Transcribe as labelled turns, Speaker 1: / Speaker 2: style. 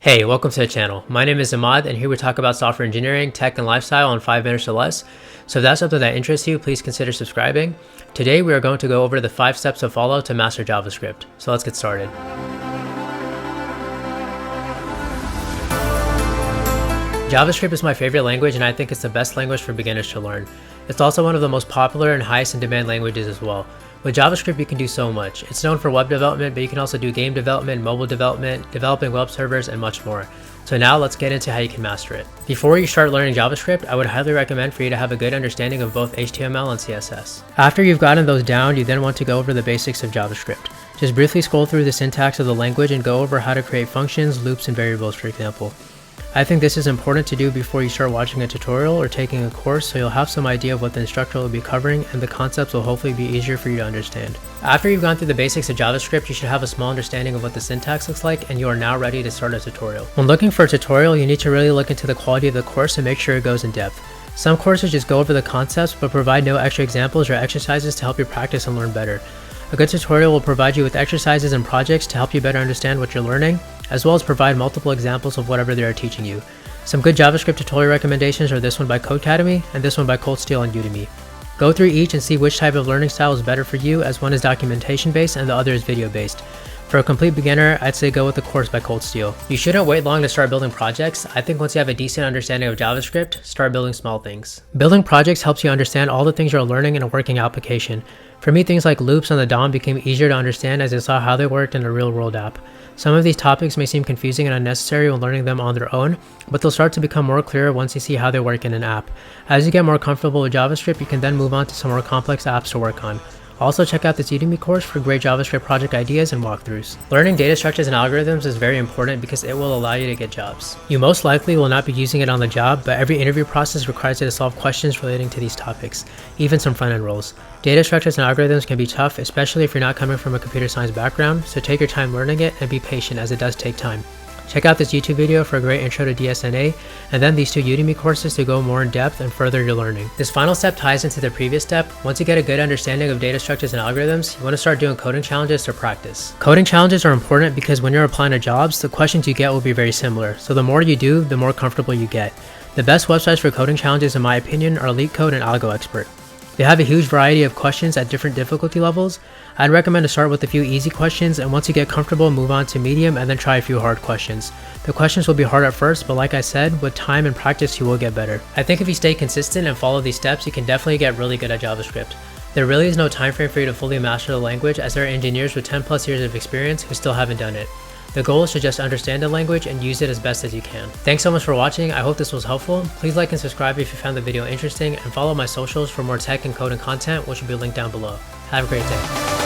Speaker 1: Hey, welcome to the channel. My name is Ahmad, and here we talk about software engineering, tech, and lifestyle in 5 minutes or less. So if that's something that interests you, please consider subscribing. Today we are going to go over the 5 steps to follow to master JavaScript. So let's get started. JavaScript is my favorite language, and I think it's the best language for beginners to learn. It's also one of the most popular and highest in demand languages as well. With JavaScript, you can do so much. It's known for web development, but you can also do game development, mobile development, developing web servers, and much more. So now let's get into how you can master it. Before you start learning JavaScript, I would highly recommend for you to have a good understanding of both HTML and CSS. After you've gotten those down, you then want to go over the basics of JavaScript. Just briefly scroll through the syntax of the language and go over how to create functions, loops, and variables, for example. I think this is important to do before you start watching a tutorial or taking a course, so you'll have some idea of what the instructor will be covering, and the concepts will hopefully be easier for you to understand. After you've gone through the basics of JavaScript, you should have a small understanding of what the syntax looks like, and you are now ready to start a tutorial. When looking for a tutorial, you need to really look into the quality of the course and make sure it goes in depth. Some courses just go over the concepts but provide no extra examples or exercises to help you practice and learn better. A good tutorial will provide you with exercises and projects to help you better understand what you're learning, as well as provide multiple examples of whatever they are teaching you. Some good JavaScript tutorial recommendations are this one by Codecademy and this one by Cold Steel on Udemy. Go through each and see which type of learning style is better for you, as one is documentation based and the other is video based. For a complete beginner, I'd say go with the course by Cold Steel. You shouldn't wait long to start building projects. I think once you have a decent understanding of JavaScript, start building small things. Building projects helps you understand all the things you're learning in a working application. For me, things like loops on the DOM became easier to understand as I saw how they worked in a real-world app. Some of these topics may seem confusing and unnecessary when learning them on their own, but they'll start to become more clear once you see how they work in an app. As you get more comfortable with JavaScript, you can then move on to some more complex apps to work on. Also check out this Udemy course for great JavaScript project ideas and walkthroughs. Learning data structures and algorithms is very important because it will allow you to get jobs. You most likely will not be using it on the job, but every interview process requires you to solve questions relating to these topics, even some front-end roles. Data structures and algorithms can be tough, especially if you're not coming from a computer science background, so take your time learning it and be patient as it does take time. Check out this YouTube video for a great intro to DS&A, and then these 2 Udemy courses to go more in depth and further your learning. This final step ties into the previous step. Once you get a good understanding of data structures and algorithms, you want to start doing coding challenges to practice. Coding challenges are important because when you're applying to jobs, the questions you get will be very similar, so the more you do, the more comfortable you get. The best websites for coding challenges in my opinion are LeetCode and AlgoExpert. They have a huge variety of questions at different difficulty levels. I'd recommend to start with a few easy questions, and once you get comfortable, move on to medium and then try a few hard questions. The questions will be hard at first, but like I said, with time and practice you will get better. I think if you stay consistent and follow these steps, you can definitely get really good at JavaScript. There really is no time frame for you to fully master the language, as there are engineers with 10+ years of experience who still haven't done it. The goal is to just understand the language and use it as best as you can. Thanks so much for watching. I hope this was helpful. Please like and subscribe if you found the video interesting, and follow my socials for more tech and coding content, which will be linked down below. Have a great day.